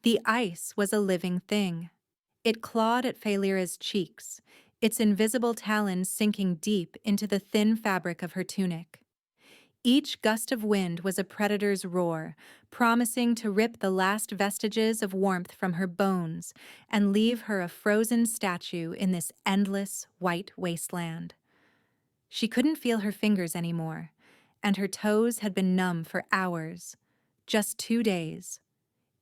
The ice was a living thing. It clawed at Phalyra's cheeks, its invisible talons sinking deep into the thin fabric of her tunic. Each gust of wind was a predator's roar, promising to rip the last vestiges of warmth from her bones and leave her a frozen statue in this endless, white wasteland. She couldn't feel her fingers anymore, and her toes had been numb for hours. Just 2 days.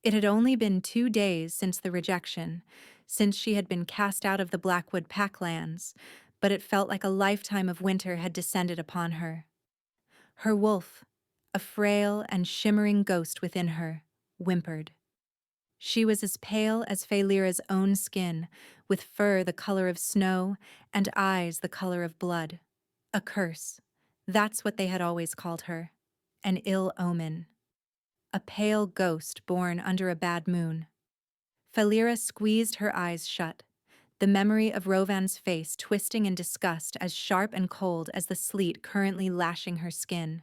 It had only been 2 days since the rejection, since she had been cast out of the Blackwood Packlands, but it felt like a lifetime of winter had descended upon her. Her wolf, a frail and shimmering ghost within her, whimpered. She was as pale as Phalyra's own skin, with fur the color of snow and eyes the color of blood. A curse. That's what they had always called her. An ill omen. A pale ghost born under a bad moon. Phalyra squeezed her eyes shut, the memory of Rovan's face twisting in disgust as sharp and cold as the sleet currently lashing her skin.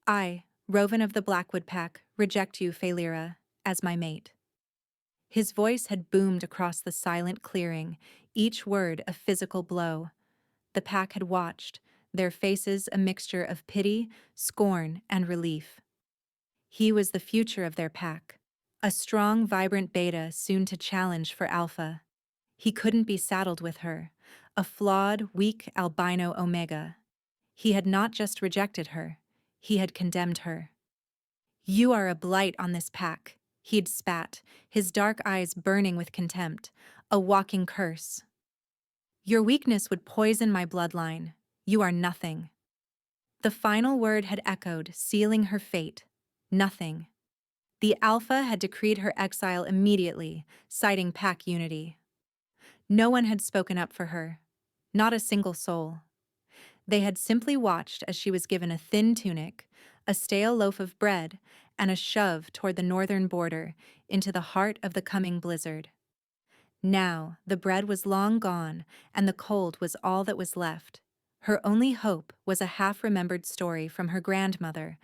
I, Rovan of the Blackwood Pack, reject you, Phalyra, as my mate. His voice had boomed across the silent clearing, each word a physical blow. The pack had watched, their faces a mixture of pity, scorn, and relief. He was the future of their pack, a strong, vibrant beta soon to challenge for alpha. He couldn't be saddled with her, a flawed, weak albino omega. He had not just rejected her, he had condemned her. You are a blight on this pack, he'd spat, his dark eyes burning with contempt, a walking curse. Your weakness would poison my bloodline. You are nothing. The final word had echoed, sealing her fate. Nothing. The Alpha had decreed her exile immediately, citing pack unity. No one had spoken up for her. Not a single soul. They had simply watched as she was given a thin tunic, a stale loaf of bread, and a shove toward the northern border, into the heart of the coming blizzard. Now, the bread was long gone, and the cold was all that was left. Her only hope was a half-remembered story from her grandmother,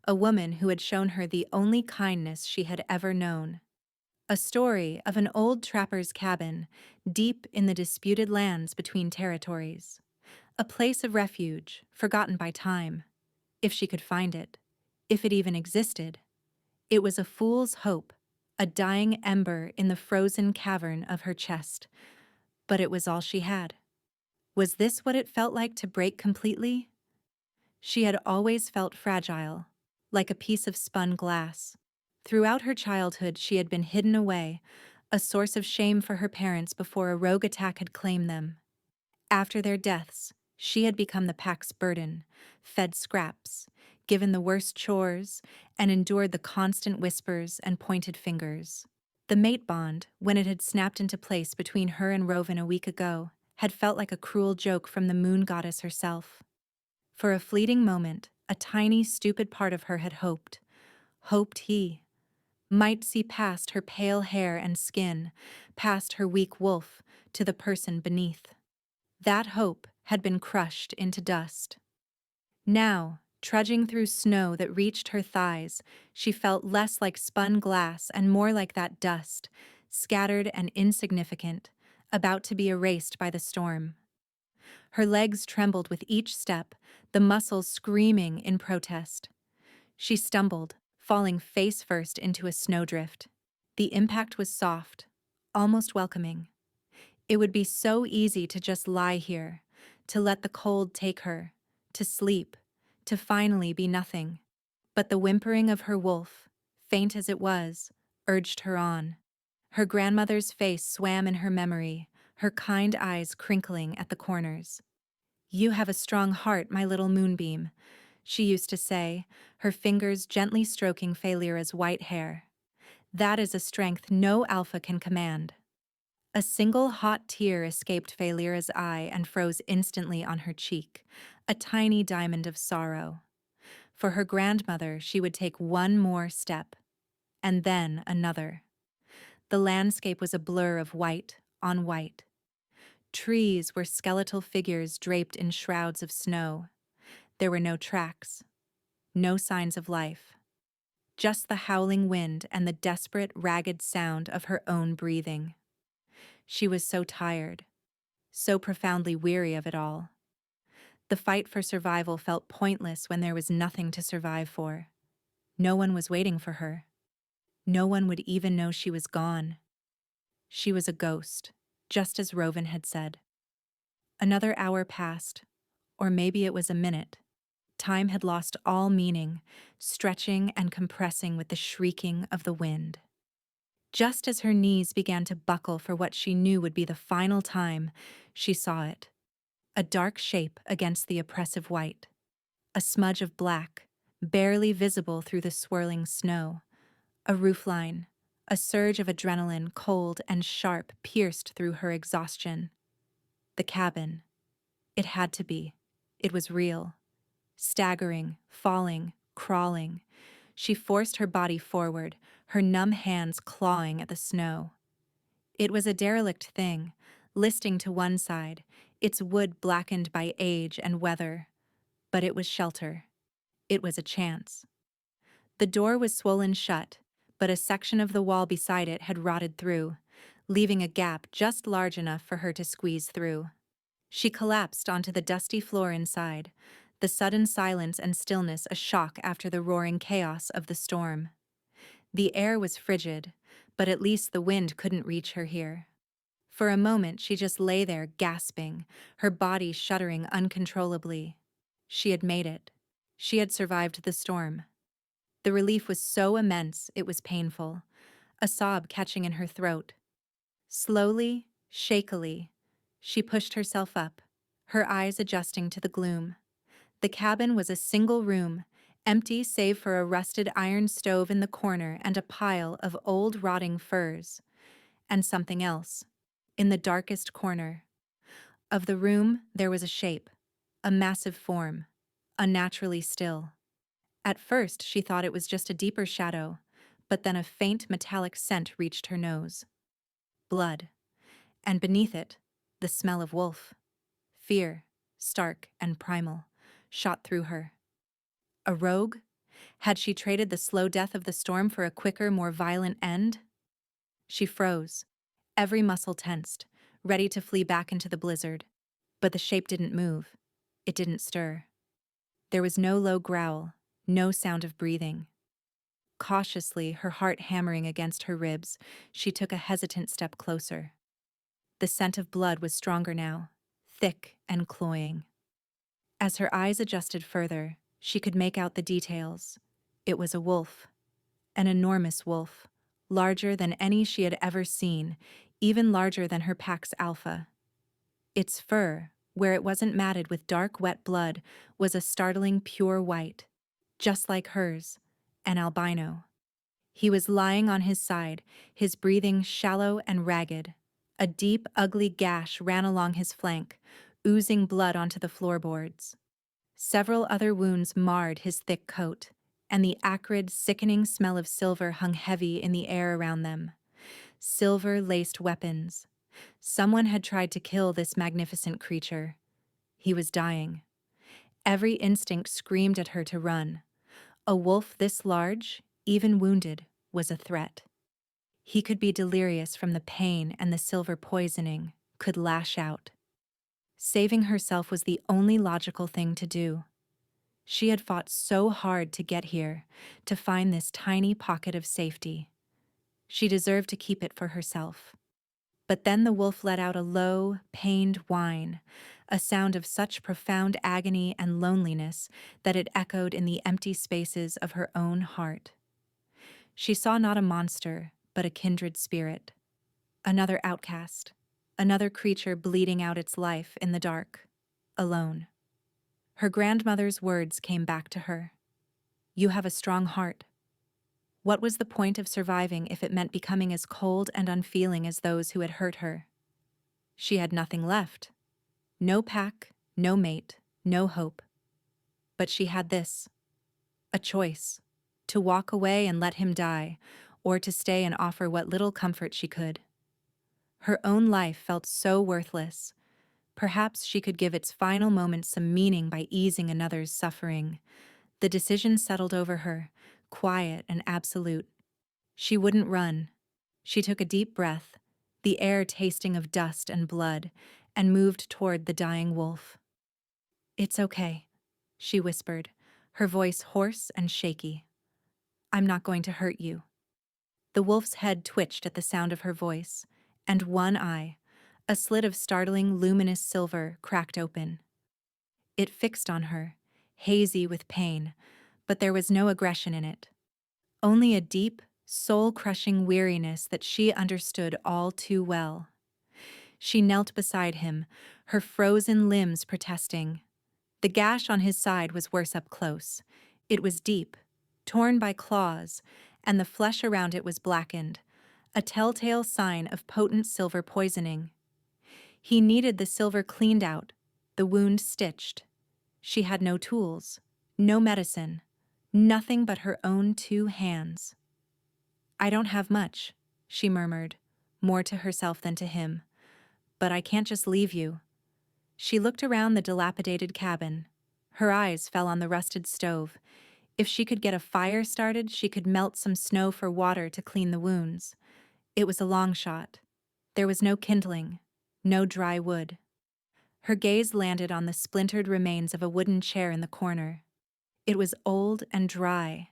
a woman who had shown her the only kindness she had ever known. A story of an old trapper's cabin, deep in the disputed lands between territories. A place of refuge, forgotten by time. If she could find it. If it even existed. It was a fool's hope, a dying ember in the frozen cavern of her chest. But it was all she had. Was this what it felt like to break completely? She had always felt fragile, like a piece of spun glass. Throughout her childhood, she had been hidden away, a source of shame for her parents before a rogue attack had claimed them. After their deaths, she had become the pack's burden, fed scraps, given the worst chores, and endured the constant whispers and pointed fingers. The mate bond, when it had snapped into place between her and Rovan a week ago, had felt like a cruel joke from the moon goddess herself. For a fleeting moment, a tiny, stupid part of her had hoped he might see past her pale hair and skin, past her weak wolf, to the person beneath. That hope had been crushed into dust. Now, trudging through snow that reached her thighs, she felt less like spun glass and more like that dust, scattered and insignificant, about to be erased by the storm. Her legs trembled with each step, the muscles screaming in protest. She stumbled, falling face first into a snowdrift. The impact was soft, almost welcoming. It would be so easy to just lie here, to let the cold take her, to sleep, to finally be nothing. But the whimpering of her wolf, faint as it was, urged her on. Her grandmother's face swam in her memory, her kind eyes crinkling at the corners. You have a strong heart, my little moonbeam, she used to say, her fingers gently stroking Phalyra's white hair. That is a strength no alpha can command. A single hot tear escaped Phalyra's eye and froze instantly on her cheek, a tiny diamond of sorrow. For her grandmother, she would take one more step, and then another. The landscape was a blur of white on white. Trees were skeletal figures draped in shrouds of snow. There were no tracks, no signs of life. just the howling wind and the desperate, ragged sound of her own breathing. She was so tired, so profoundly weary of it all. The fight for survival felt pointless when there was nothing to survive for. No one was waiting for her. No one would even know she was gone. She was a ghost, just as Rovan had said. Another hour passed, or maybe it was a minute. Time had lost all meaning, stretching and compressing with the shrieking of the wind. Just as her knees began to buckle for what she knew would be the final time, she saw it. A dark shape against the oppressive white. A smudge of black, barely visible through the swirling snow. A roofline. A surge of adrenaline, cold and sharp, pierced through her exhaustion. The cabin. It had to be. It was real. Staggering, falling, crawling. She forced her body forward, her numb hands clawing at the snow. It was a derelict thing, listing to one side, its wood blackened by age and weather. But it was shelter. It was a chance. The door was swollen shut, but a section of the wall beside it had rotted through, leaving a gap just large enough for her to squeeze through. She collapsed onto the dusty floor inside, the sudden silence and stillness a shock after the roaring chaos of the storm. The air was frigid, but at least the wind couldn't reach her here. For a moment she just lay there gasping, her body shuddering uncontrollably. She had made it. She had survived the storm. The relief was so immense it was painful, a sob catching in her throat. Slowly, shakily, she pushed herself up, her eyes adjusting to the gloom. The cabin was a single room, empty save for a rusted iron stove in the corner and a pile of old rotting furs. And something else, in the darkest corner. Of the room, there was a shape, a massive form, unnaturally still. At first, she thought it was just a deeper shadow, but then a faint metallic scent reached her nose. Blood. And beneath it, the smell of wolf. Fear, stark and primal, shot through her. A rogue? Had she traded the slow death of the storm for a quicker, more violent end? She froze, every muscle tensed, ready to flee back into the blizzard. But the shape didn't move. It didn't stir. There was no low growl, no sound of breathing. Cautiously, her heart hammering against her ribs, she took a hesitant step closer. The scent of blood was stronger now, thick and cloying. As her eyes adjusted further, she could make out the details. It was a wolf. An enormous wolf, larger than any she had ever seen, even larger than her pack's alpha. Its fur, where it wasn't matted with dark, wet blood, was a startling pure white, just like hers, an albino. He was lying on his side, his breathing shallow and ragged. A deep, ugly gash ran along his flank, oozing blood onto the floorboards. Several other wounds marred his thick coat, and the acrid, sickening smell of silver hung heavy in the air around them. Silver-laced weapons. Someone had tried to kill this magnificent creature. He was dying. Every instinct screamed at her to run. A wolf this large, even wounded, was a threat. He could be delirious from the pain and the silver poisoning, could lash out. Saving herself was the only logical thing to do. She had fought so hard to get here, to find this tiny pocket of safety. She deserved to keep it for herself. But then the wolf let out a low, pained whine, a sound of such profound agony and loneliness that it echoed in the empty spaces of her own heart. She saw not a monster, but a kindred spirit. Another outcast, another creature bleeding out its life in the dark, alone. Her grandmother's words came back to her. You have a strong heart. What was the point of surviving if it meant becoming as cold and unfeeling as those who had hurt her? She had nothing left. No pack, no mate, no hope. But she had this. A choice. To walk away and let him die, or to stay and offer what little comfort she could. Her own life felt so worthless. Perhaps she could give its final moments some meaning by easing another's suffering. The decision settled over her, quiet and absolute. She wouldn't run. She took a deep breath, the air tasting of dust and blood, and moved toward the dying wolf. "It's okay," she whispered, her voice hoarse and shaky. "I'm not going to hurt you." The wolf's head twitched at the sound of her voice, and one eye, a slit of startling luminous silver, cracked open. It fixed on her, hazy with pain, but there was no aggression in it. Only a deep, soul-crushing weariness that she understood all too well. She knelt beside him, her frozen limbs protesting. The gash on his side was worse up close. It was deep, torn by claws, and the flesh around it was blackened, a telltale sign of potent silver poisoning. He needed the silver cleaned out, the wound stitched. She had no tools, no medicine, nothing but her own 2 hands. "I don't have much," she murmured, more to herself than to him. "But I can't just leave you." She looked around the dilapidated cabin. Her eyes fell on the rusted stove. If she could get a fire started, she could melt some snow for water to clean the wounds. It was a long shot. There was no kindling, no dry wood. Her gaze landed on the splintered remains of a wooden chair in the corner. It was old and dry.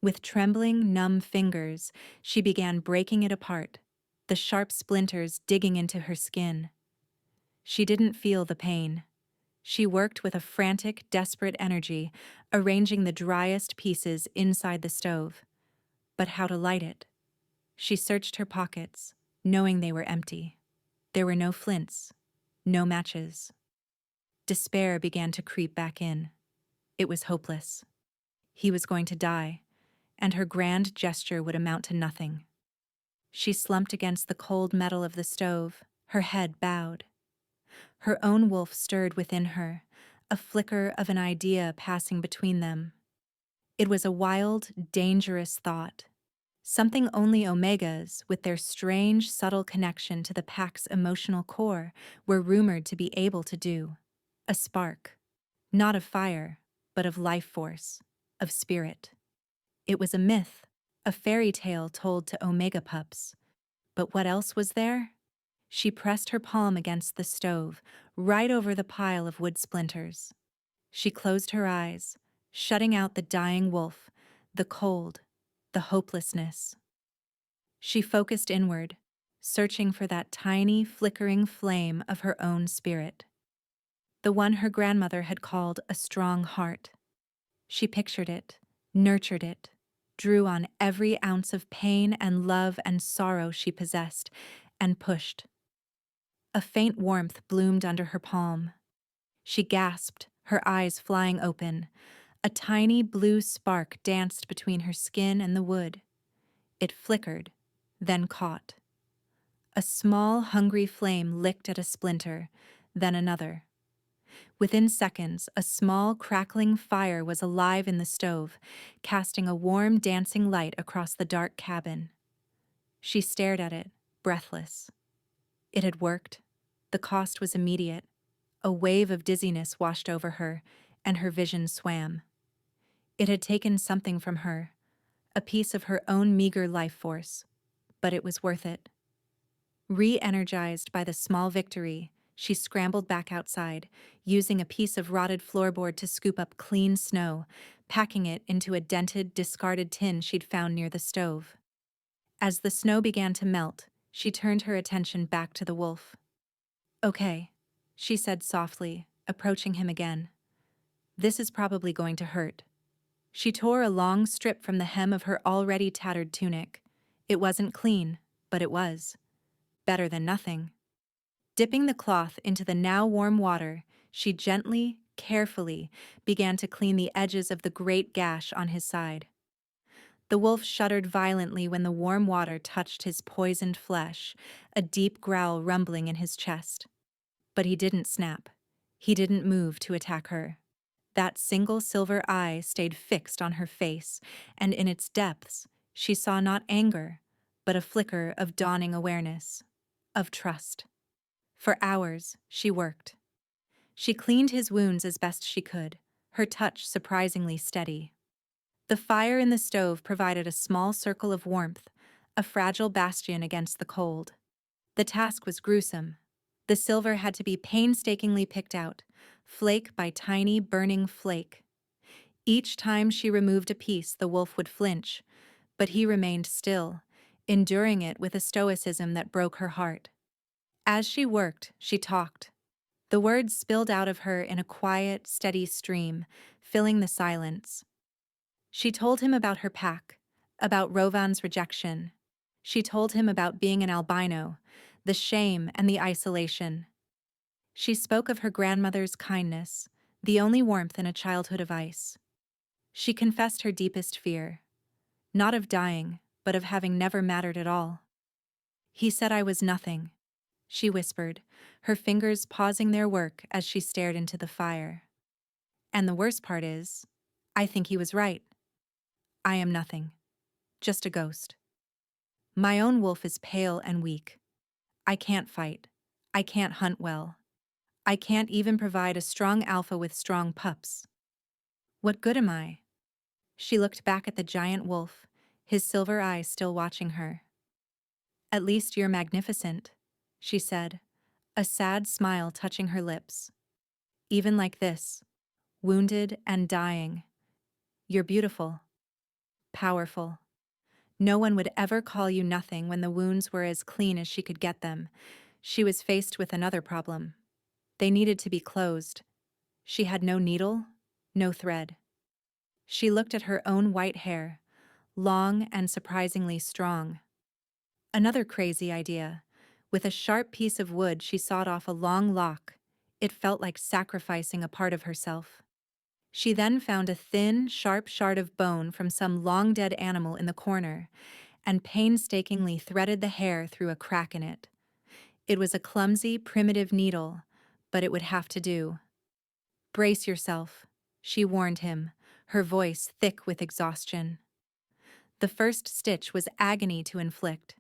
With trembling, numb fingers, she began breaking it apart, the sharp splinters digging into her skin. She didn't feel the pain. She worked with a frantic, desperate energy, arranging the driest pieces inside the stove. But how to light it? She searched her pockets, knowing they were empty. There were no flints, no matches. Despair began to creep back in. It was hopeless. He was going to die, and her grand gesture would amount to nothing. She slumped against the cold metal of the stove, her head bowed. Her own wolf stirred within her, a flicker of an idea passing between them. It was a wild, dangerous thought. Something only Omegas, with their strange, subtle connection to the pack's emotional core, were rumored to be able to do. A spark. Not of fire, but of life force, of spirit. It was a myth, a fairy tale told to Omega pups. But what else was there? She pressed her palm against the stove, right over the pile of wood splinters. She closed her eyes, shutting out the dying wolf, the cold, the hopelessness. She focused inward, searching for that tiny, flickering flame of her own spirit. The one her grandmother had called a strong heart. She pictured it, nurtured it, drew on every ounce of pain and love and sorrow she possessed, and pushed. A faint warmth bloomed under her palm. She gasped, her eyes flying open. A tiny blue spark danced between her skin and the wood. It flickered, then caught. A small, hungry flame licked at a splinter, then another. Within seconds, a small, crackling fire was alive in the stove, casting a warm, dancing light across the dark cabin. She stared at it, breathless. It had worked. The cost was immediate. A wave of dizziness washed over her, and her vision swam. It had taken something from her, a piece of her own meager life force, but it was worth it. Re-energized by the small victory, she scrambled back outside, using a piece of rotted floorboard to scoop up clean snow, packing it into a dented, discarded tin she'd found near the stove. As the snow began to melt, she turned her attention back to the wolf. "Okay," she said softly, approaching him again. "This is probably going to hurt." She tore a long strip from the hem of her already tattered tunic. It wasn't clean, but it was. Better than nothing. Dipping the cloth into the now warm water, she gently, carefully, began to clean the edges of the great gash on his side. The wolf shuddered violently when the warm water touched his poisoned flesh, a deep growl rumbling in his chest. But he didn't snap. He didn't move to attack her. That single silver eye stayed fixed on her face, and in its depths, she saw not anger, but a flicker of dawning awareness, of trust. For hours, she worked. She cleaned his wounds as best she could, her touch surprisingly steady. The fire in the stove provided a small circle of warmth, a fragile bastion against the cold. The task was gruesome. The silver had to be painstakingly picked out, flake by tiny, burning flake. Each time she removed a piece, the wolf would flinch, but he remained still, enduring it with a stoicism that broke her heart. As she worked, she talked. The words spilled out of her in a quiet, steady stream, filling the silence. She told him about her pack, about Rovan's rejection. She told him about being an albino, the shame and the isolation. She spoke of her grandmother's kindness, the only warmth in a childhood of ice. She confessed her deepest fear, not of dying, but of having never mattered at all. "He said I was nothing," she whispered, her fingers pausing their work as she stared into the fire. "And the worst part is, I think he was right. I am nothing, just a ghost. My own wolf is pale and weak. I can't fight. I can't hunt well. I can't even provide a strong alpha with strong pups. What good am I?" She looked back at the giant wolf, his silver eyes still watching her. "At least you're magnificent," she said, a sad smile touching her lips. "Even like this, wounded and dying, you're beautiful, powerful. No one would ever call you nothing when the wounds were as clean as she could get them." She was faced with another problem. They needed to be closed. She had no needle, no thread. She looked at her own white hair, long and surprisingly strong. Another crazy idea. With a sharp piece of wood, she sawed off a long lock. It felt like sacrificing a part of herself. She then found a thin, sharp shard of bone from some long-dead animal in the corner, and painstakingly threaded the hair through a crack in it. It was a clumsy, primitive needle, but it would have to do. "Brace yourself," she warned him, her voice thick with exhaustion. The first stitch was agony to inflict.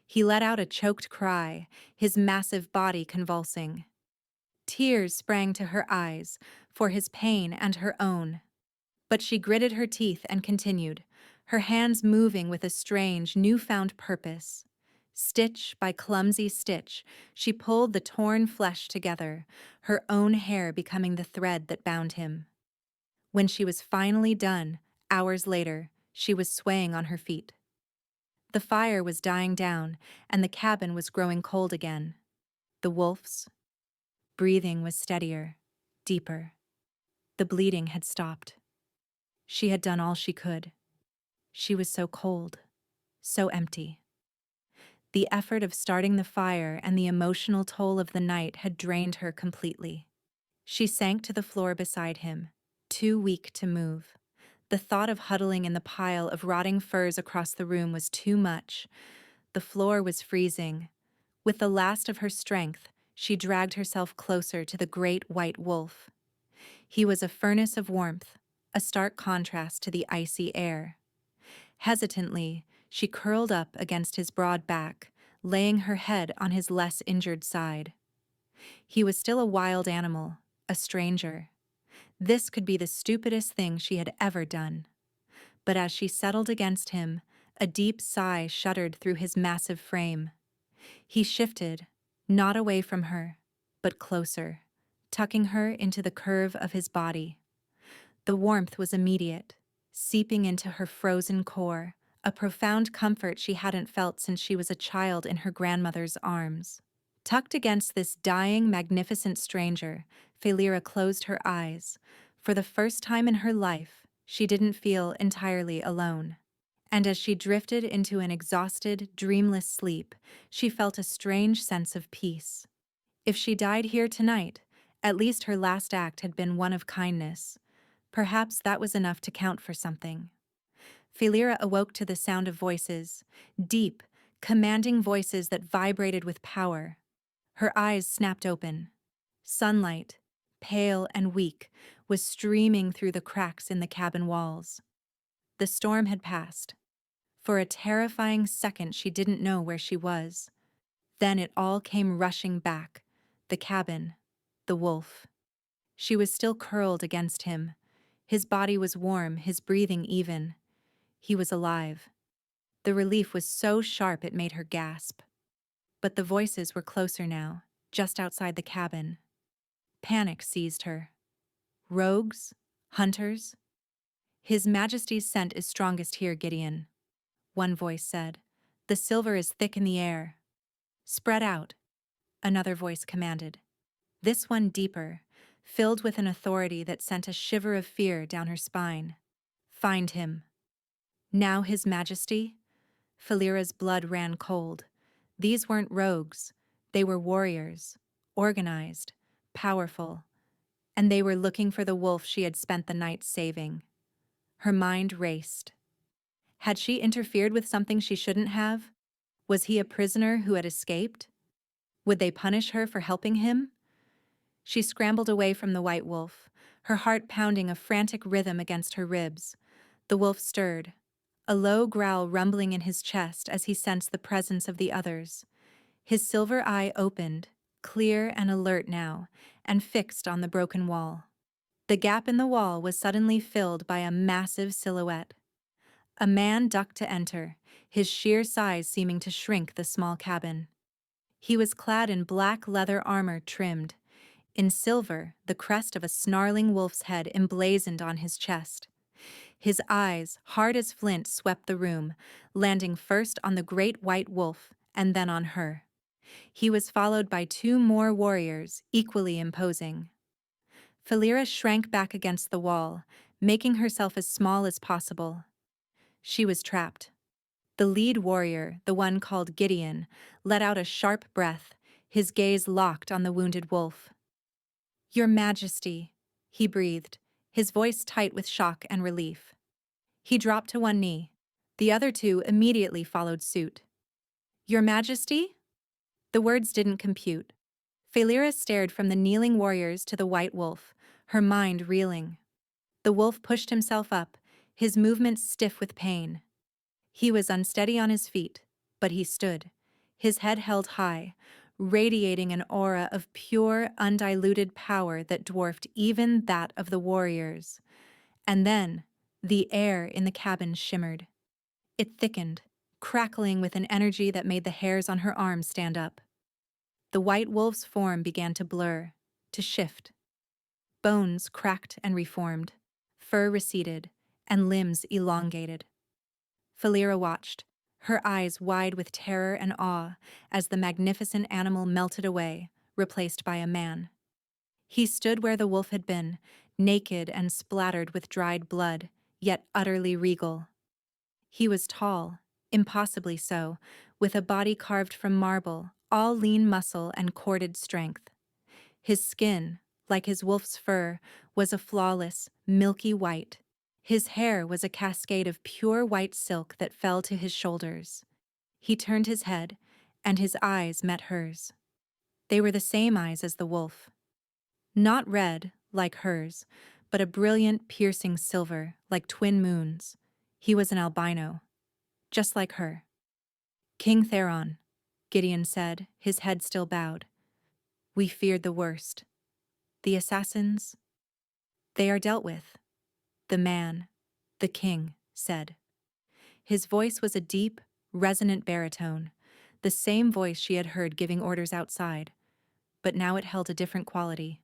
He let out a choked cry, his massive body convulsing. Tears sprang to her eyes, for his pain and her own. But she gritted her teeth and continued, her hands moving with a strange, newfound purpose. Stitch by clumsy stitch, she pulled the torn flesh together, her own hair becoming the thread that bound him. When she was finally done, hours later, she was swaying on her feet. The fire was dying down, and the cabin was growing cold again. The wolf's breathing was steadier, deeper. The bleeding had stopped. She had done all she could. She was so cold, so empty. The effort of starting the fire and the emotional toll of the night had drained her completely. She sank to the floor beside him, too weak to move. The thought of huddling in the pile of rotting furs across the room was too much. The floor was freezing. With the last of her strength, she dragged herself closer to the great white wolf. He was a furnace of warmth, a stark contrast to the icy air. Hesitantly, she curled up against his broad back, laying her head on his less injured side. He was still a wild animal, a stranger. This could be the stupidest thing she had ever done. But as she settled against him, a deep sigh shuddered through his massive frame. He shifted, not away from her, but closer, tucking her into the curve of his body. The warmth was immediate, seeping into her frozen core, a profound comfort she hadn't felt since she was a child in her grandmother's arms. Tucked against this dying, magnificent stranger, Felira closed her eyes. For the first time in her life, she didn't feel entirely alone. And as she drifted into an exhausted, dreamless sleep, she felt a strange sense of peace. If she died here tonight, at least her last act had been one of kindness. Perhaps that was enough to count for something. Felira awoke to the sound of voices, deep, commanding voices that vibrated with power. Her eyes snapped open. Sunlight, pale and weak, was streaming through the cracks in the cabin walls. The storm had passed. For a terrifying second, she didn't know where she was. Then it all came rushing back. The cabin, the wolf. She was still curled against him, His body was warm, his breathing even. He was alive. The relief was so sharp it made her gasp. But the voices were closer now, just outside the cabin. Panic seized her. Rogues? Hunters? His Majesty's scent is strongest here, Gideon, one voice said. The silver is thick in the air. Spread out, another voice commanded. This one deeper, filled with an authority that sent a shiver of fear down her spine. Find him. Now His Majesty? Falira's blood ran cold. These weren't rogues. They were warriors, organized, powerful, and they were looking for the wolf she had spent the night saving. Her mind raced. Had she interfered with something she shouldn't have? Was he a prisoner who had escaped? Would they punish her for helping him? She scrambled away from the white wolf, her heart pounding a frantic rhythm against her ribs. The wolf stirred, a low growl rumbling in his chest as he sensed the presence of the others. His silver eye opened, clear and alert now, and fixed on the broken wall. The gap in the wall was suddenly filled by a massive silhouette. A man ducked to enter, his sheer size seeming to shrink the small cabin. He was clad in black leather armor trimmed. In silver, the crest of a snarling wolf's head emblazoned on his chest. His eyes, hard as flint, swept the room, landing first on the great white wolf and then on her. He was followed by two more warriors, equally imposing. Falira shrank back against the wall, making herself as small as possible. She was trapped. The lead warrior, the one called Gideon, let out a sharp breath, his gaze locked on the wounded wolf. Your Majesty, he breathed, his voice tight with shock and relief. He dropped to one knee. The other two immediately followed suit. Your Majesty? The words didn't compute. Falira stared from the kneeling warriors to the white wolf, her mind reeling. The wolf pushed himself up, his movements stiff with pain. He was unsteady on his feet, but he stood, his head held high, radiating an aura of pure, undiluted power that dwarfed even that of the warriors. And then, the air in the cabin shimmered. It thickened, crackling with an energy that made the hairs on her arms stand up. The white wolf's form began to blur, to shift. Bones cracked and reformed, fur receded, and limbs elongated. Falira watched, her eyes wide with terror and awe as the magnificent animal melted away, replaced by a man. He stood where the wolf had been, naked and splattered with dried blood, yet utterly regal. He was tall, impossibly so, with a body carved from marble, all lean muscle and corded strength. His skin, like his wolf's fur, was a flawless, milky white. His hair was a cascade of pure white silk that fell to his shoulders. He turned his head, and his eyes met hers. They were the same eyes as the wolf. Not red, like hers, but a brilliant, piercing silver, like twin moons. He was an albino, just like her. King Theron, Gideon said, his head still bowed. We feared the worst. The assassins? They are dealt with. The man, the king, said. His voice was a deep, resonant baritone, the same voice she had heard giving orders outside, but now it held a different quality.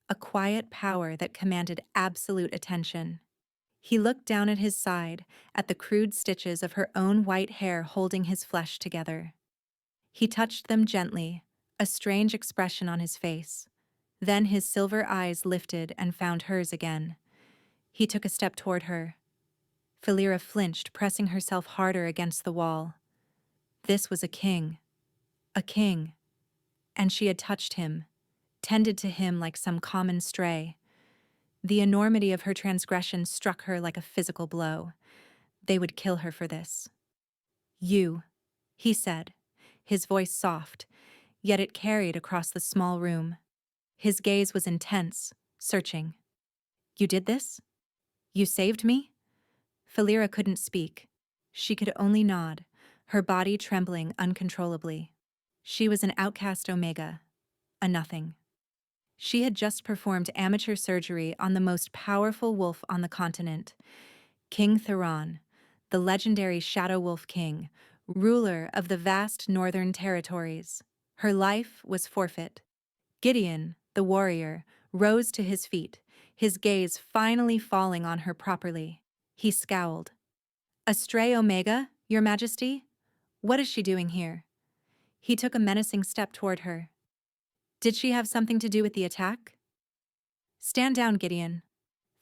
A quiet power that commanded absolute attention. He looked down at his side, at the crude stitches of her own white hair holding his flesh together. He touched them gently, a strange expression on his face. Then his silver eyes lifted and found hers again. He took a step toward her. Falira flinched, pressing herself harder against the wall. This was a king, and she had touched him, tended to him like some common stray. The enormity of her transgression struck her like a physical blow. They would kill her for this. You, he said, his voice soft, yet it carried across the small room. His gaze was intense, searching. You did this? You saved me? Falira couldn't speak. She could only nod, her body trembling uncontrollably. She was an outcast Omega, a nothing. She had just performed amateur surgery on the most powerful wolf on the continent, King Theron, the legendary Shadow Wolf King, ruler of the vast northern territories. Her life was forfeit. Gideon, the warrior, rose to his feet, his gaze finally falling on her properly. He scowled. "A stray Omega, Your Majesty? What is she doing here?" He took a menacing step toward her. "Did she have something to do with the attack?" "Stand down, Gideon,"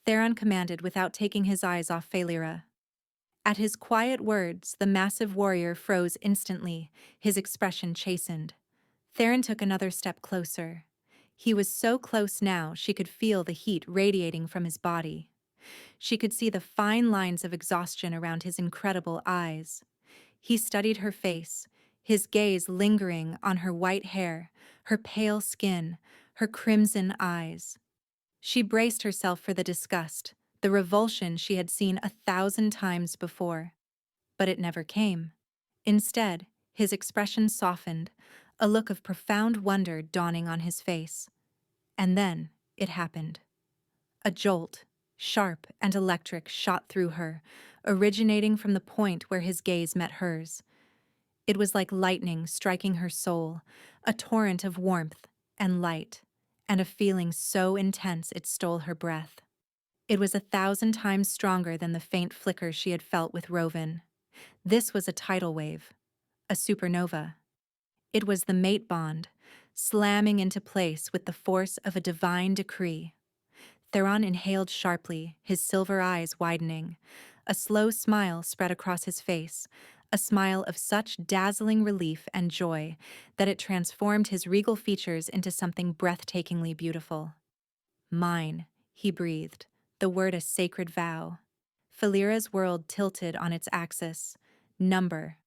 Theron commanded without taking his eyes off Phalyra. At his quiet words, the massive warrior froze instantly, his expression chastened. Theron took another step closer. He was so close now she could feel the heat radiating from his body. She could see the fine lines of exhaustion around his incredible eyes. He studied her face, his gaze lingering on her white hair, her pale skin, her crimson eyes. She braced herself for the disgust, the revulsion she had seen 1,000 times before. But it never came. Instead, his expression softened, a look of profound wonder dawning on his face. And then it happened. A jolt, sharp and electric, shot through her, originating from the point where his gaze met hers. It was like lightning striking her soul, a torrent of warmth and light, and a feeling so intense it stole her breath. It was 1,000 times stronger than the faint flicker she had felt with Rovan. This was a tidal wave, a supernova. It was the mate bond, slamming into place with the force of a divine decree. Theron inhaled sharply, his silver eyes widening. A slow smile spread across his face, a smile of such dazzling relief and joy that it transformed his regal features into something breathtakingly beautiful. "Mine," he breathed, the word a sacred vow. Phalyra's world tilted on its axis. Number.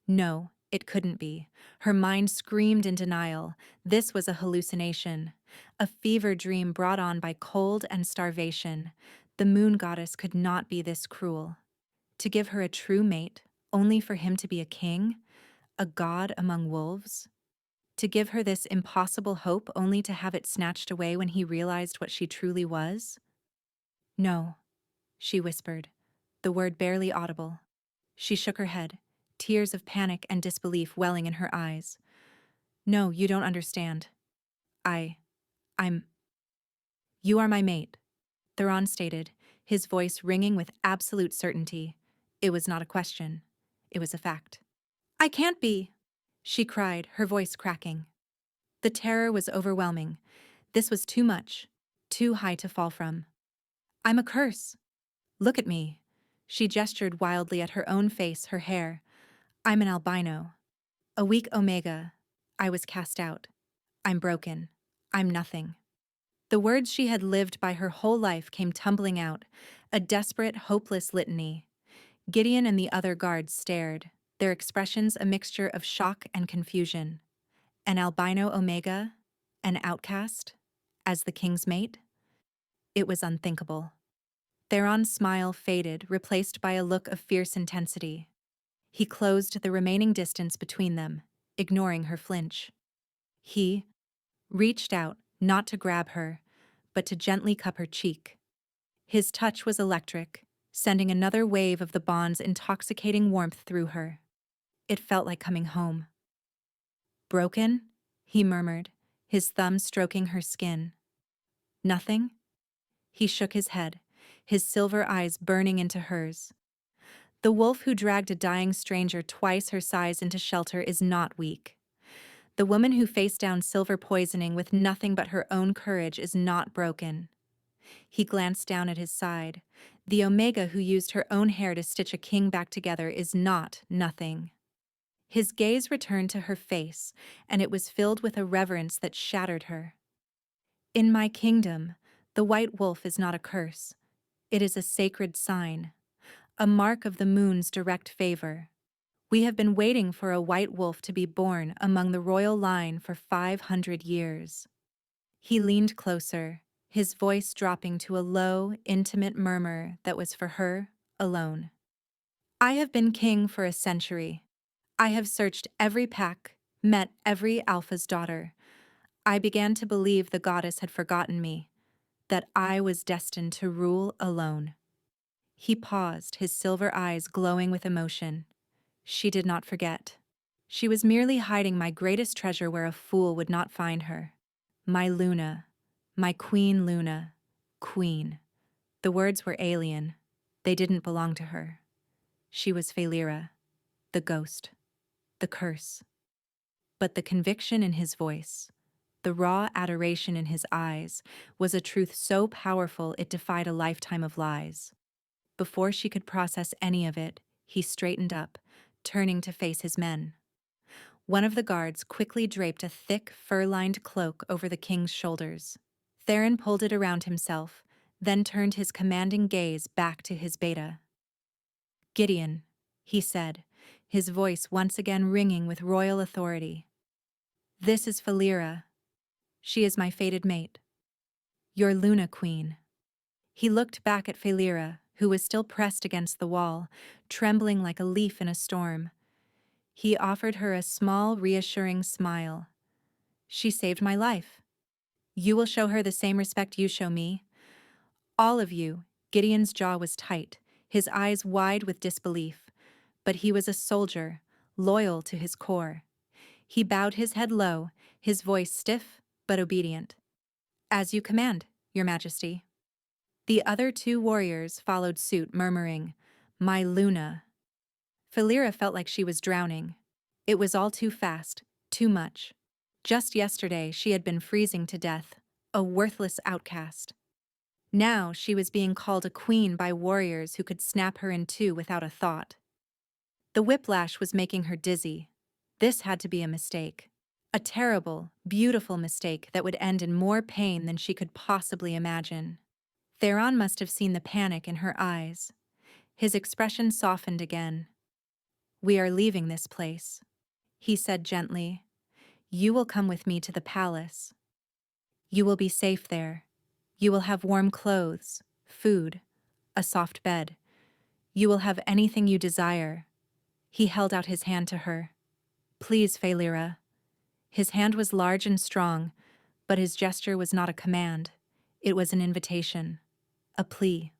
No, it couldn't be. Her mind screamed in denial. This was a hallucination, a fever dream brought on by cold and starvation. The moon goddess could not be this cruel. To give her a true mate, only for him to be a king, a god among wolves? To give her this impossible hope only to have it snatched away when he realized what she truly was? "No," she whispered, the word barely audible. She shook her head, tears of panic and disbelief welling in her eyes. "No, you don't understand. I'm... You are my mate," Theron stated, his voice ringing with absolute certainty. It was not a question. It was a fact. "I can't be," she cried, her voice cracking. The terror was overwhelming. This was too much, too high to fall from. "I'm a curse. Look at me." She gestured wildly at her own face, her hair. "I'm an albino. A weak Omega. I was cast out. I'm broken. I'm nothing." The words she had lived by her whole life came tumbling out, a desperate, hopeless litany. Gideon and the other guards stared, their expressions a mixture of shock and confusion. An albino Omega? An outcast? As the king's mate? It was unthinkable. Theron's smile faded, replaced by a look of fierce intensity. He closed the remaining distance between them, ignoring her flinch. He reached out, not to grab her, but to gently cup her cheek. His touch was electric, sending another wave of the bond's intoxicating warmth through her. It felt like coming home. "Broken?" he murmured, his thumb stroking her skin. "Nothing?" He shook his head, his silver eyes burning into hers. The wolf who dragged a dying stranger twice her size into shelter is not weak. The woman who faced down silver poisoning with nothing but her own courage is not broken. He glanced down at his side. The Omega who used her own hair to stitch a king back together is not nothing. His gaze returned to her face, and it was filled with a reverence that shattered her. "In my kingdom, the white wolf is not a curse. It is a sacred sign, a mark of the moon's direct favor. We have been waiting for a white wolf to be born among the royal line for 500 years." He leaned closer, his voice dropping to a low, intimate murmur that was for her alone. "I have been king for a century. I have searched every pack, met every alpha's daughter. I began to believe the goddess had forgotten me, that I was destined to rule alone. He paused, his silver eyes glowing with emotion. She did not forget. She was merely hiding my greatest treasure where a fool would not find her. My Luna, my Queen Luna, Queen. The words were alien. They didn't belong to her. She was Phalyra, the ghost, the curse. But the conviction in his voice, the raw adoration in his eyes, was a truth so powerful it defied a lifetime of lies. Before she could process any of it, he straightened up, turning to face his men. One of the guards quickly draped a thick, fur-lined cloak over the king's shoulders. Theron pulled it around himself, then turned his commanding gaze back to his beta. "Gideon," he said, his voice once again ringing with royal authority. "This is Phalyra. She is my fated mate. Your Luna Queen." He looked back at Phalyra, who was still pressed against the wall, trembling like a leaf in a storm. He offered her a small, reassuring smile. "She saved my life. You will show her the same respect you show me. All of you." Gideon's jaw was tight, his eyes wide with disbelief. But he was a soldier, loyal to his core. He bowed his head low, his voice stiff but obedient. "As you command, Your Majesty." The other two warriors followed suit, murmuring, "My Luna." Phalyra felt like she was drowning. It was all too fast, too much. Just yesterday she had been freezing to death, a worthless outcast. Now she was being called a queen by warriors who could snap her in two without a thought. The whiplash was making her dizzy. This had to be a mistake. A terrible, beautiful mistake that would end in more pain than she could possibly imagine. Theron must have seen the panic in her eyes. His expression softened again. "We are leaving this place," he said gently. "You will come with me to the palace. You will be safe there. You will have warm clothes, food, a soft bed. You will have anything you desire." He held out his hand to her. "Please, Phalyra." His hand was large and strong, but his gesture was not a command. It was an invitation, a plea.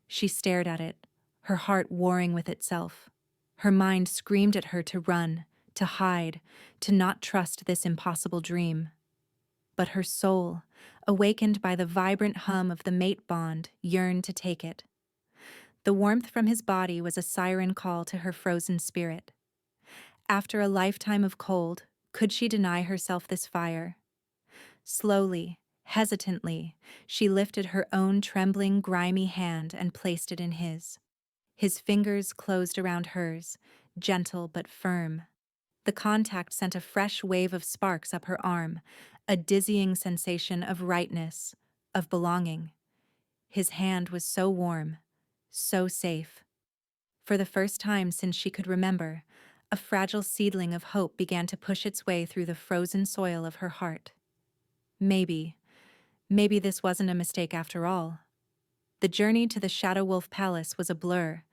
She stared at it, her heart warring with itself. Her mind screamed at her to run, to hide, to not trust this impossible dream. But her soul, awakened by the vibrant hum of the mate bond, yearned to take it. The warmth from his body was a siren call to her frozen spirit. After a lifetime of cold, could she deny herself this fire? Slowly, hesitantly, she lifted her own trembling, grimy hand and placed it in his. His fingers closed around hers, gentle but firm. The contact sent a fresh wave of sparks up her arm, a dizzying sensation of rightness, of belonging. His hand was so warm, so safe. For the first time since she could remember, a fragile seedling of hope began to push its way through the frozen soil of her heart. Maybe this wasn't a mistake after all. The journey to the Shadow Wolf Palace was a blur.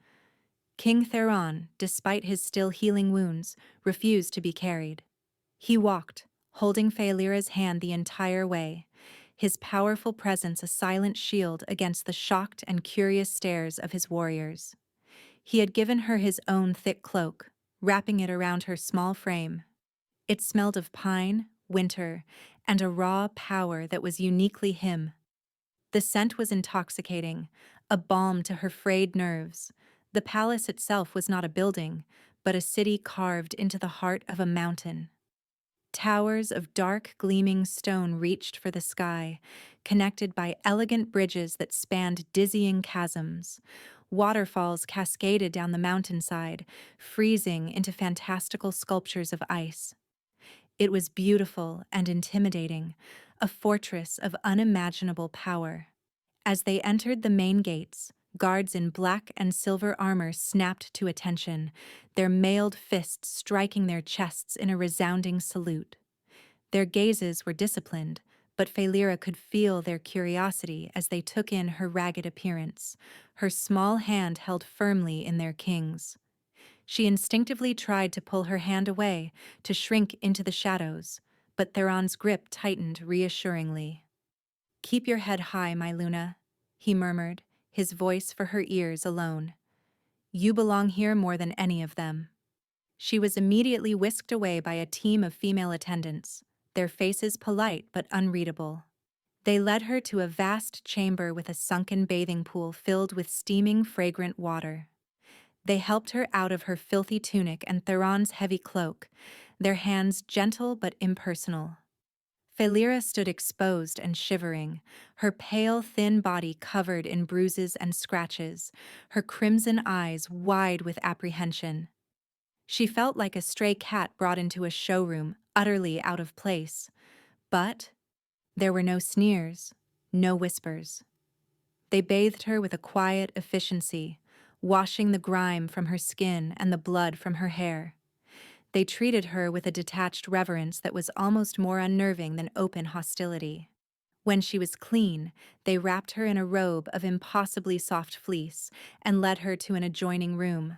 King Theron, despite his still healing wounds, refused to be carried. He walked, holding Phalyra's hand the entire way, his powerful presence a silent shield against the shocked and curious stares of his warriors. He had given her his own thick cloak, wrapping it around her small frame. It smelled of pine, winter, and a raw power that was uniquely him. The scent was intoxicating, a balm to her frayed nerves. The palace itself was not a building, but a city carved into the heart of a mountain. Towers of dark, gleaming stone reached for the sky, connected by elegant bridges that spanned dizzying chasms. Waterfalls cascaded down the mountainside, freezing into fantastical sculptures of ice. It was beautiful and intimidating, a fortress of unimaginable power. As they entered the main gates, guards in black and silver armor snapped to attention, their mailed fists striking their chests in a resounding salute. Their gazes were disciplined, but Phalyra could feel their curiosity as they took in her ragged appearance, her small hand held firmly in their king's. She instinctively tried to pull her hand away, to shrink into the shadows, but Theron's grip tightened reassuringly. "Keep your head high, my Luna," he murmured, his voice for her ears alone. "You belong here more than any of them." She was immediately whisked away by a team of female attendants, their faces polite but unreadable. They led her to a vast chamber with a sunken bathing pool filled with steaming, fragrant water. They helped her out of her filthy tunic and Theron's heavy cloak, their hands gentle but impersonal. Phalyra stood exposed and shivering, her pale, thin body covered in bruises and scratches, her crimson eyes wide with apprehension. She felt like a stray cat brought into a showroom, utterly out of place. But there were no sneers, no whispers. They bathed her with a quiet efficiency, washing the grime from her skin and the blood from her hair. They treated her with a detached reverence that was almost more unnerving than open hostility. When she was clean, they wrapped her in a robe of impossibly soft fleece and led her to an adjoining room.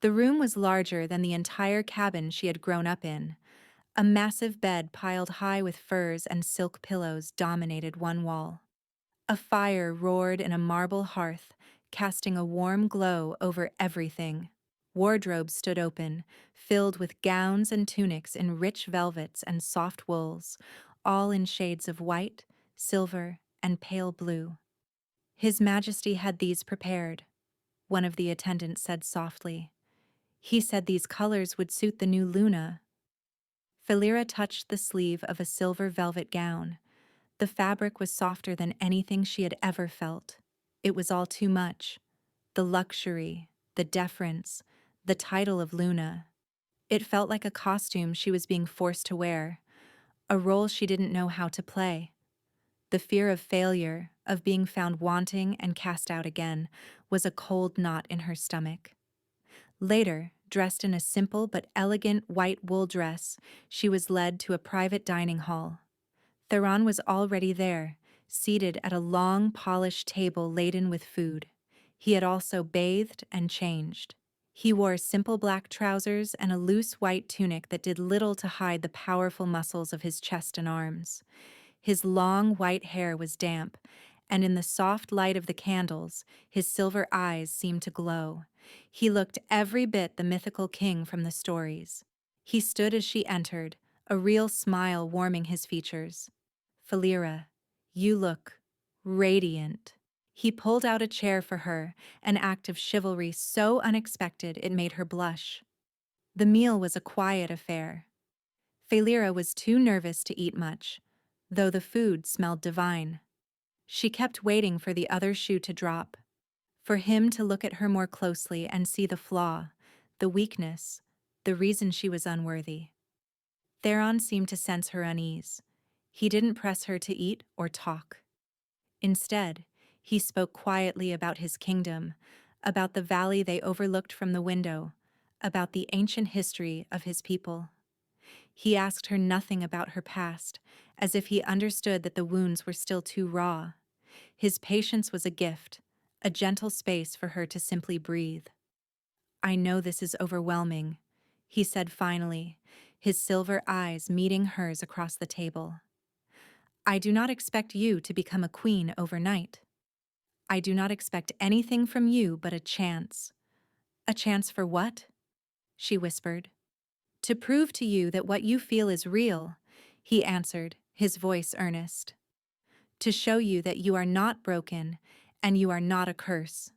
The room was larger than the entire cabin she had grown up in. A massive bed piled high with furs and silk pillows dominated one wall. A fire roared in a marble hearth, casting a warm glow over everything. Wardrobes stood open, filled with gowns and tunics in rich velvets and soft wools, all in shades of white, silver, and pale blue. "His Majesty had these prepared," one of the attendants said softly. "He said these colors would suit the new Luna." Phalyra touched the sleeve of a silver velvet gown. The fabric was softer than anything she had ever felt. It was all too much. The luxury, the deference, the title of Luna. It felt like a costume she was being forced to wear, a role she didn't know how to play. The fear of failure, of being found wanting and cast out again, was a cold knot in her stomach. Later, dressed in a simple but elegant white wool dress, she was led to a private dining hall. Theron was already there, seated at a long, polished table laden with food. He had also bathed and changed. He wore simple black trousers and a loose white tunic that did little to hide the powerful muscles of his chest and arms. His long white hair was damp, and in the soft light of the candles, his silver eyes seemed to glow. He looked every bit the mythical king from the stories. He stood as she entered, a real smile warming his features. "Phalyra, you look radiant." He pulled out a chair for her, an act of chivalry so unexpected it made her blush. The meal was a quiet affair. Phalyra was too nervous to eat much, though the food smelled divine. She kept waiting for the other shoe to drop, for him to look at her more closely and see the flaw, the weakness, the reason she was unworthy. Theron seemed to sense her unease. He didn't press her to eat or talk. Instead, he spoke quietly about his kingdom, about the valley they overlooked from the window, about the ancient history of his people. He asked her nothing about her past, as if he understood that the wounds were still too raw. His patience was a gift, a gentle space for her to simply breathe. "I know this is overwhelming," he said finally, his silver eyes meeting hers across the table. "I do not expect you to become a queen overnight. I do not expect anything from you but a chance." "A chance for what?" she whispered. "To prove to you that what you feel is real," he answered, his voice earnest. "To show you that you are not broken and you are not a curse.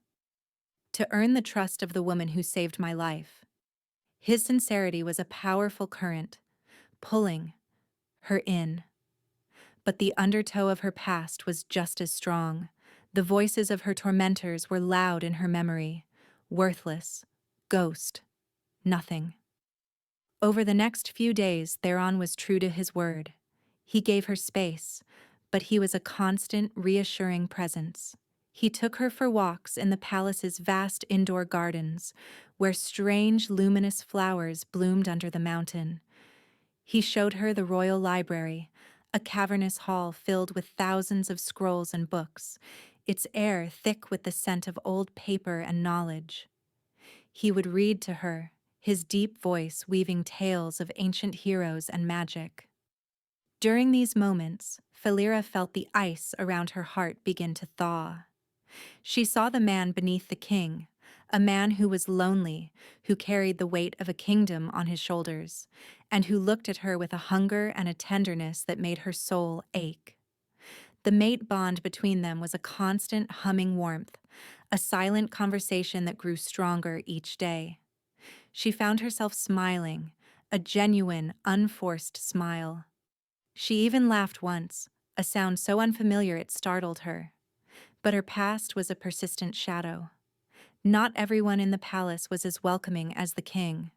To earn the trust of the woman who saved my life." His sincerity was a powerful current, pulling her in. But the undertow of her past was just as strong. The voices of her tormentors were loud in her memory. Worthless, ghost, nothing. Over the next few days, Theron was true to his word. He gave her space, but he was a constant, reassuring presence. He took her for walks in the palace's vast indoor gardens, where strange, luminous flowers bloomed under the mountain. He showed her the royal library, a cavernous hall filled with thousands of scrolls and books, its air thick with the scent of old paper and knowledge. He would read to her, his deep voice weaving tales of ancient heroes and magic. During these moments, Felira felt the ice around her heart begin to thaw. She saw the man beneath the king, a man who was lonely, who carried the weight of a kingdom on his shoulders, and who looked at her with a hunger and a tenderness that made her soul ache. The mate bond between them was a constant humming warmth, a silent conversation that grew stronger each day. She found herself smiling, a genuine, unforced smile. She even laughed once, a sound so unfamiliar it startled her. But her past was a persistent shadow. Not everyone in the palace was as welcoming as the king.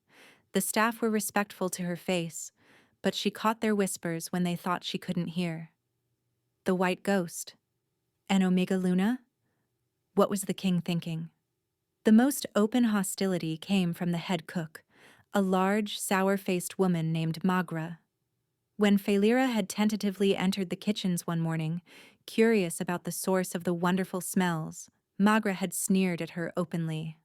The staff were respectful to her face, but she caught their whispers when they thought she couldn't hear. The white ghost. An Omega Luna? What was the king thinking? The most open hostility came from the head cook, a large, sour-faced woman named Magra. When Felira had tentatively entered the kitchens one morning, curious about the source of the wonderful smells, Magra had sneered at her openly.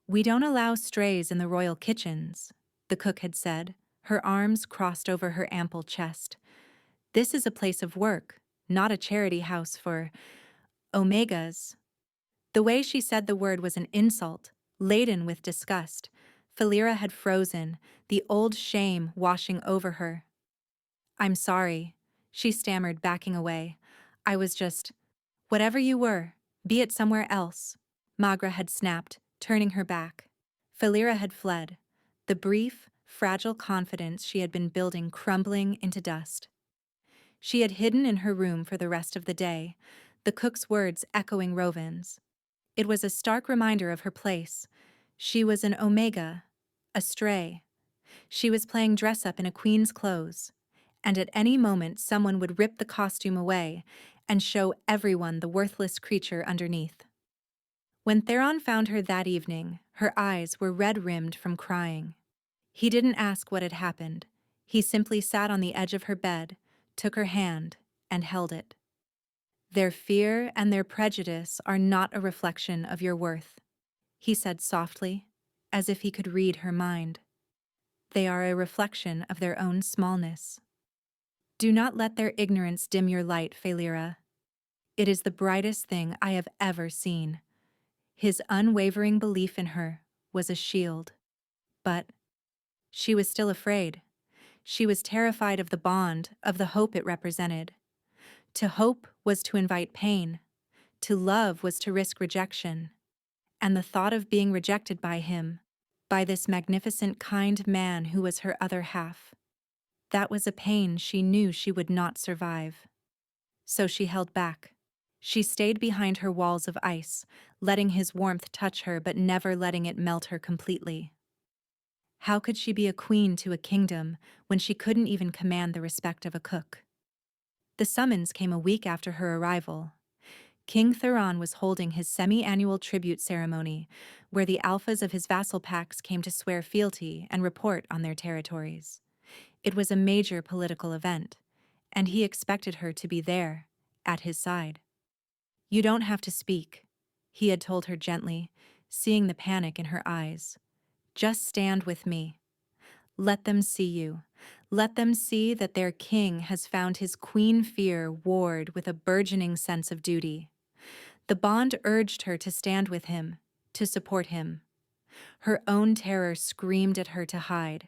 "We don't allow strays in the royal kitchens," the cook had said, her arms crossed over her ample chest. "This is a place of work, not a charity house for Omegas." The way she said the word was an insult, laden with disgust. Felira had frozen, the old shame washing over her. "I'm sorry," she stammered, backing away. "I was just... Whatever you were, be it somewhere else." Magra had snapped, turning her back. Felira had fled, the brief, fragile confidence she had been building crumbling into dust. She had hidden in her room for the rest of the day, the cook's words echoing Rovin's. It was a stark reminder of her place. She was an Omega, a stray. She was playing dress-up in a queen's clothes, and at any moment someone would rip the costume away and show everyone the worthless creature underneath. When Theron found her that evening, her eyes were red-rimmed from crying. He didn't ask what had happened. He simply sat on the edge of her bed, took her hand, and held it. "Their fear and their prejudice are not a reflection of your worth," he said softly, as if he could read her mind. "They are a reflection of their own smallness. Do not let their ignorance dim your light, Felira. It is the brightest thing I have ever seen." His unwavering belief in her was a shield. But she was still afraid. She was terrified of the bond, of the hope it represented. To hope was to invite pain. To love was to risk rejection. And the thought of being rejected by him, by this magnificent, kind man who was her other half, that was a pain she knew she would not survive. So she held back. She stayed behind her walls of ice, letting his warmth touch her but never letting it melt her completely. How could she be a queen to a kingdom when she couldn't even command the respect of a cook? The summons came a week after her arrival. King Theron was holding his semi-annual tribute ceremony, where the alphas of his vassal packs came to swear fealty and report on their territories. It was a major political event, and he expected her to be there, at his side. "You don't have to speak," he had told her gently, seeing the panic in her eyes. "Just stand with me. Let them see you. Let them see that their king has found his queen fear warred with a burgeoning sense of duty." The bond urged her to stand with him, to support him. Her own terror screamed at her to hide.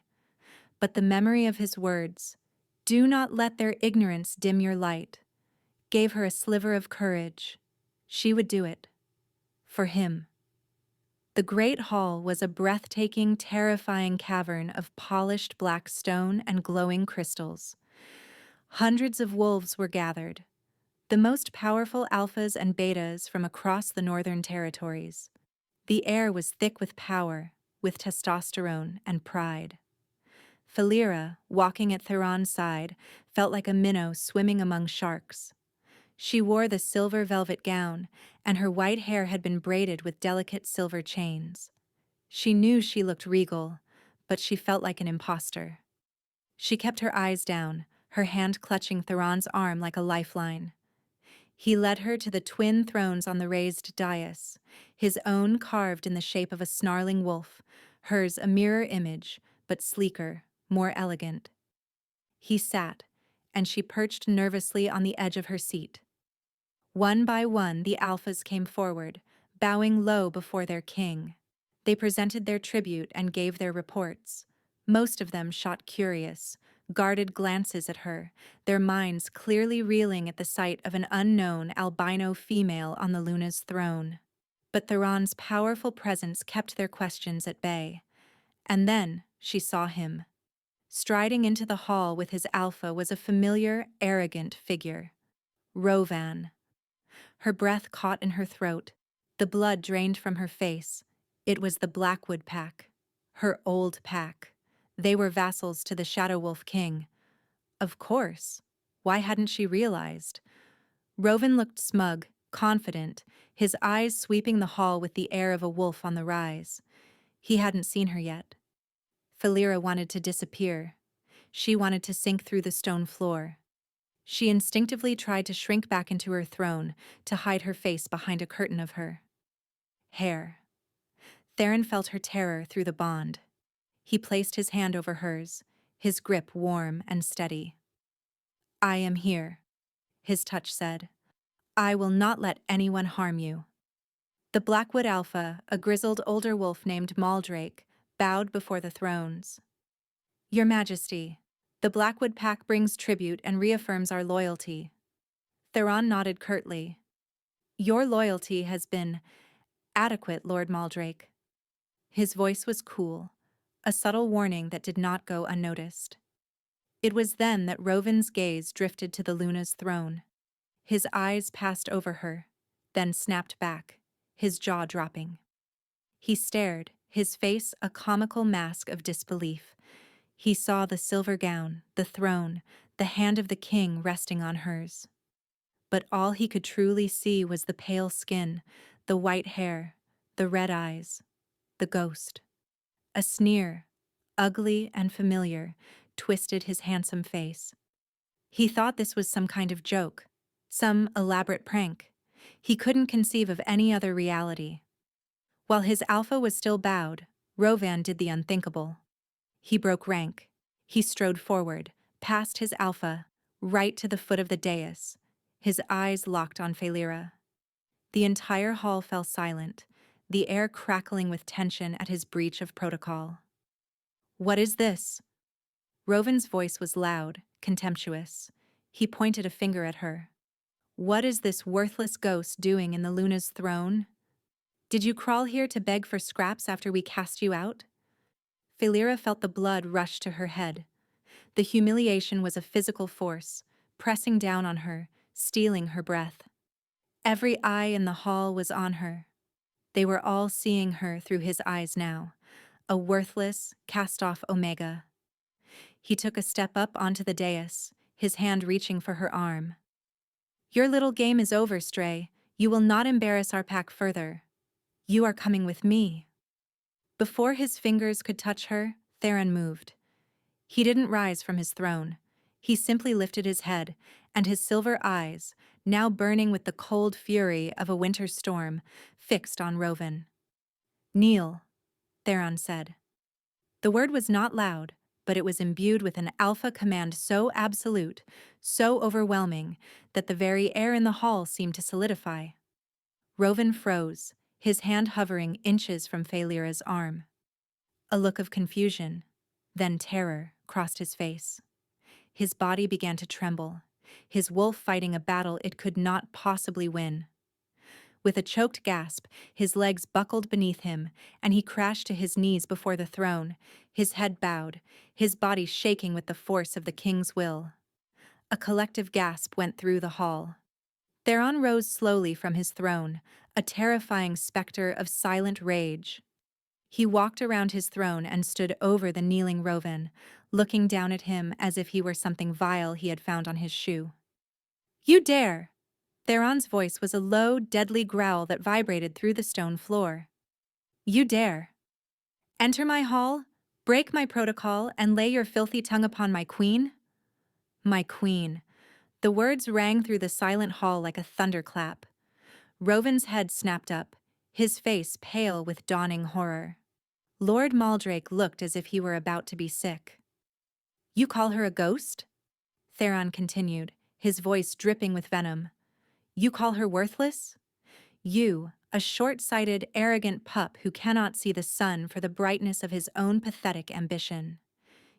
But the memory of his words, "Do not let their ignorance dim your light," gave her a sliver of courage. She would do it. For him. The great hall was a breathtaking, terrifying cavern of polished black stone and glowing crystals. Hundreds of wolves were gathered, the most powerful alphas and betas from across the northern territories. The air was thick with power, with testosterone and pride. Felira, walking at Theron's side, felt like a minnow swimming among sharks. She wore the silver velvet gown, and her white hair had been braided with delicate silver chains. She knew she looked regal, but she felt like an imposter. She kept her eyes down, her hand clutching Theron's arm like a lifeline. He led her to the twin thrones on the raised dais, his own carved in the shape of a snarling wolf, hers a mirror image, but sleeker, more elegant. He sat, and she perched nervously on the edge of her seat. One by one, the alphas came forward, bowing low before their king. They presented their tribute and gave their reports. Most of them shot curious, guarded glances at her, their minds clearly reeling at the sight of an unknown albino female on the Luna's throne. But Theron's powerful presence kept their questions at bay. And then she saw him. Striding into the hall with his alpha was a familiar, arrogant figure. Rovan. Her breath caught in her throat. The blood drained from her face. It was the Blackwood pack. Her old pack. They were vassals to the Shadow Wolf King. Of course. Why hadn't she realized? Rovan looked smug, confident, his eyes sweeping the hall with the air of a wolf on the rise. He hadn't seen her yet. Felira wanted to disappear. She wanted to sink through the stone floor. She instinctively tried to shrink back into her throne, to hide her face behind a curtain of her hair. Theron felt her terror through the bond. He placed his hand over hers, his grip warm and steady. "I am here," his touch said. "I will not let anyone harm you." The Blackwood Alpha, a grizzled older wolf named Maldrake, bowed before the thrones. "Your Majesty, the Blackwood Pack brings tribute and reaffirms our loyalty." Theron nodded curtly. "Your loyalty has been adequate, Lord Maldrake." His voice was cool, a subtle warning that did not go unnoticed. It was then that Rovan's gaze drifted to the Luna's throne. His eyes passed over her, then snapped back, his jaw dropping. He stared, his face a comical mask of disbelief. He saw the silver gown, the throne, the hand of the king resting on hers. But all he could truly see was the pale skin, the white hair, the red eyes, the ghost. A sneer, ugly and familiar, twisted his handsome face. He thought this was some kind of joke, some elaborate prank. He couldn't conceive of any other reality. While his alpha was still bowed, Rovan did the unthinkable. He broke rank. He strode forward, past his alpha, right to the foot of the dais, his eyes locked on Felira. The entire hall fell silent, the air crackling with tension at his breach of protocol. "What is this?" Rovan's voice was loud, contemptuous. He pointed a finger at her. "What is this worthless ghost doing in the Luna's throne? Did you crawl here to beg for scraps after we cast you out?" Felira felt the blood rush to her head. The humiliation was a physical force, pressing down on her, stealing her breath. Every eye in the hall was on her. They were all seeing her through his eyes now, a worthless, cast-off Omega. He took a step up onto the dais, his hand reaching for her arm. "Your little game is over, Stray. You will not embarrass our pack further. You are coming with me." Before his fingers could touch her, Theron moved. He didn't rise from his throne. He simply lifted his head, and his silver eyes, now burning with the cold fury of a winter storm, fixed on Rovan. "Kneel," Theron said. The word was not loud, but it was imbued with an alpha command so absolute, so overwhelming, that the very air in the hall seemed to solidify. Rovan froze, his hand hovering inches from Felira's arm. A look of confusion, then terror, crossed his face. His body began to tremble, his wolf fighting a battle it could not possibly win. With a choked gasp, his legs buckled beneath him, and he crashed to his knees before the throne, his head bowed, his body shaking with the force of the king's will. A collective gasp went through the hall. Theron rose slowly from his throne, a terrifying specter of silent rage. He walked around his throne and stood over the kneeling Rovan, looking down at him as if he were something vile he had found on his shoe. "You dare!" Theron's voice was a low, deadly growl that vibrated through the stone floor. "You dare! Enter my hall, break my protocol, and lay your filthy tongue upon my queen?" My queen. The words rang through the silent hall like a thunderclap. Rovan's head snapped up, his face pale with dawning horror. Lord Maldrake looked as if he were about to be sick. "You call her a ghost?" Theron continued, his voice dripping with venom. You call her worthless? You, a short-sighted, arrogant pup who cannot see the sun for the brightness of his own pathetic ambition.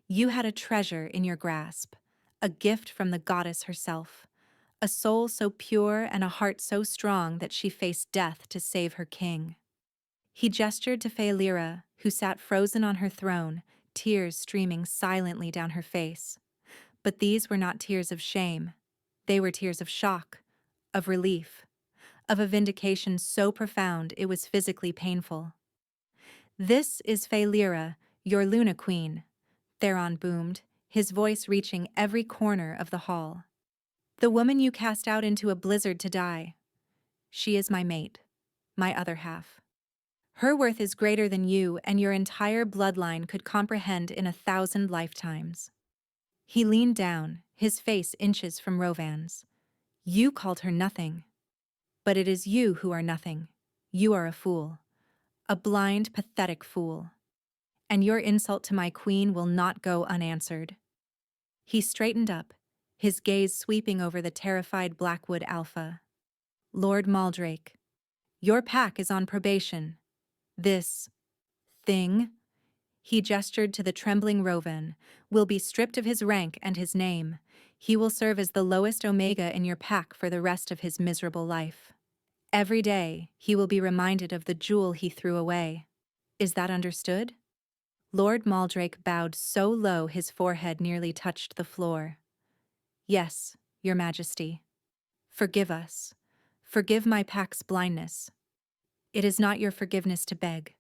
You had a treasure in your grasp, a gift from the goddess herself, a soul so pure and a heart so strong that she faced death to save her king. He gestured to Phaelira, who sat frozen on her throne, tears streaming silently down her face. But these were not tears of shame. They were tears of shock, of relief, of a vindication so profound it was physically painful. This is Phaelira, your Luna Queen, Theron boomed, his voice reaching every corner of the hall. The woman you cast out into a blizzard to die. She is my mate, my other half. Her worth is greater than you and your entire bloodline could comprehend in 1,000 lifetimes. He leaned down, his face inches from Rovan's. You called her nothing. But it is you who are nothing. You are a fool. A blind, pathetic fool. And your insult to my queen will not go unanswered. He straightened up, his gaze sweeping over the terrified Blackwood Alpha. Lord Maldrake, your pack is on probation. This thing, he gestured to the trembling Rovan, will be stripped of his rank and his name. He will serve as the lowest Omega in your pack for the rest of his miserable life. Every day, he will be reminded of the jewel he threw away. Is that understood? Lord Maldrake bowed so low his forehead nearly touched the floor. Yes, Your Majesty. Forgive us. Forgive my pack's blindness. It is not your forgiveness to beg,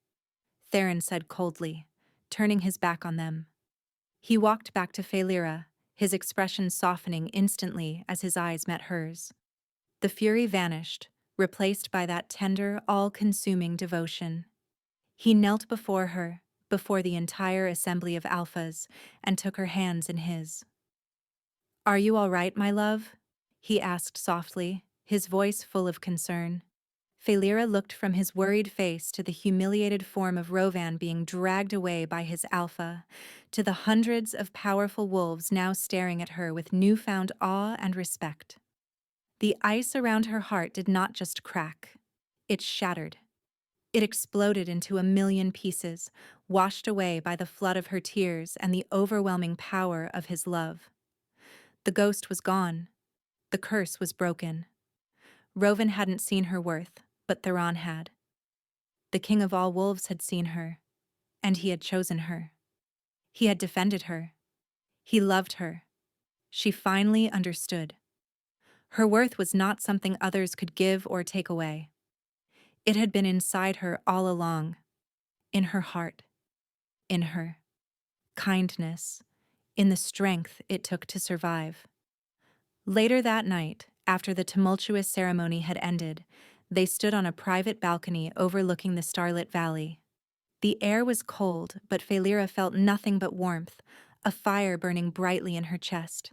Theron said coldly, turning his back on them. He walked back to Phaelira, his expression softening instantly as his eyes met hers. The fury vanished, replaced by that tender, all-consuming devotion. He knelt before her, before the entire assembly of alphas, and took her hands in his. Are you all right, my love? He asked softly, his voice full of concern. Phaelira looked from his worried face to the humiliated form of Rovan being dragged away by his alpha, to the hundreds of powerful wolves now staring at her with newfound awe and respect. The ice around her heart did not just crack. It shattered. It exploded into 1,000,000 pieces, washed away by the flood of her tears and the overwhelming power of his love. The ghost was gone. The curse was broken. Rovan hadn't seen her worth, but Theron had. The king of all wolves had seen her, and he had chosen her. He had defended her. He loved her. She finally understood. Her worth was not something others could give or take away. It had been inside her all along, in her heart, in her kindness, in the strength it took to survive. Later that night, after the tumultuous ceremony had ended, they stood on a private balcony overlooking the starlit valley. The air was cold, but Phaelira felt nothing but warmth, a fire burning brightly in her chest.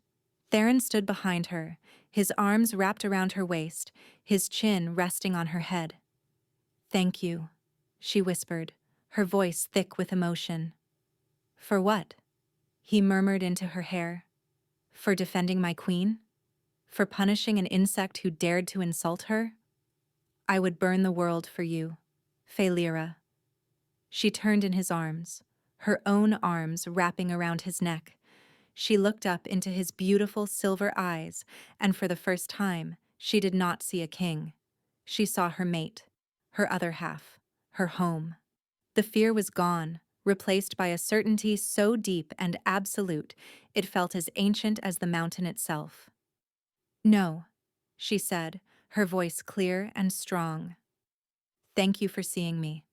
Theron stood behind her, his arms wrapped around her waist, his chin resting on her head. Thank you, she whispered, her voice thick with emotion. For what? He murmured into her hair. For defending my queen? For punishing an insect who dared to insult her? I would burn the world for you, Phaelira. She turned in his arms, her own arms wrapping around his neck. She looked up into his beautiful silver eyes, and for the first time, she did not see a king. She saw her mate, her other half, her home. The fear was gone, replaced by a certainty so deep and absolute it felt as ancient as the mountain itself. No, she said, her voice clear and strong. Thank you for seeing me.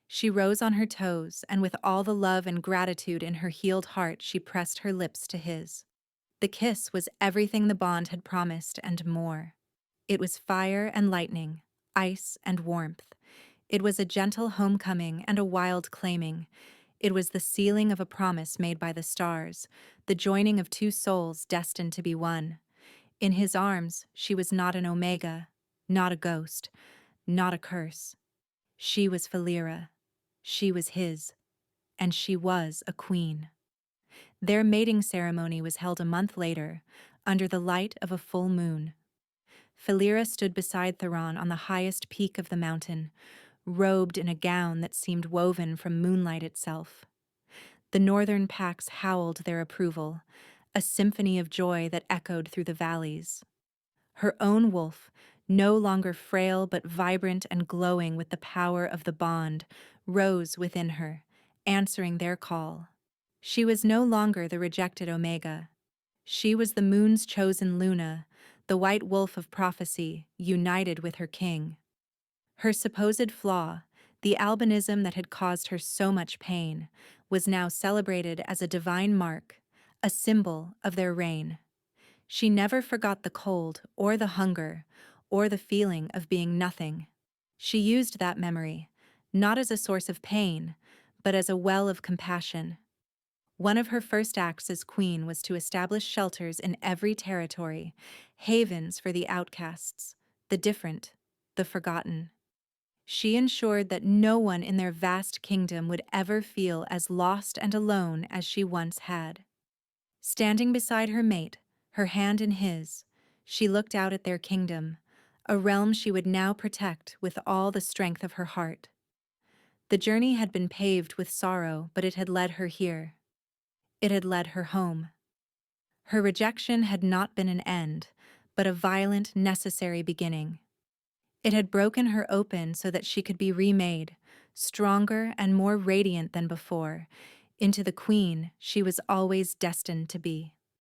She rose on her toes, and with all the love and gratitude in her healed heart, she pressed her lips to his. The kiss was everything the bond had promised and more. It was fire and lightning, ice and warmth. It was a gentle homecoming and a wild claiming. It was the sealing of a promise made by the stars, the joining of two souls destined to be one. In his arms, she was not an Omega, not a ghost, not a curse. She was Phaelira. She was his. And she was a queen. Their mating ceremony was held a month later, under the light of a full moon. Philyra stood beside Theron on the highest peak of the mountain, robed in a gown that seemed woven from moonlight itself. The northern packs howled their approval, a symphony of joy that echoed through the valleys. Her own wolf, no longer frail but vibrant and glowing with the power of the bond, rose within her, answering their call. She was no longer the rejected Omega. She was the moon's chosen Luna, the white wolf of prophecy, united with her king. Her supposed flaw, the albinism that had caused her so much pain, was now celebrated as a divine mark, a symbol of their reign. She never forgot the cold or the hunger or the feeling of being nothing. She used that memory, not as a source of pain, but as a well of compassion. One of her first acts as queen was to establish shelters in every territory, havens for the outcasts, the different, the forgotten. She ensured that no one in their vast kingdom would ever feel as lost and alone as she once had. Standing beside her mate, her hand in his, she looked out at their kingdom, a realm she would now protect with all the strength of her heart. The journey had been paved with sorrow, but it had led her here. It had led her home. Her rejection had not been an end, but a violent, necessary beginning. It had broken her open so that she could be remade, stronger and more radiant than before, into the queen she was always destined to be.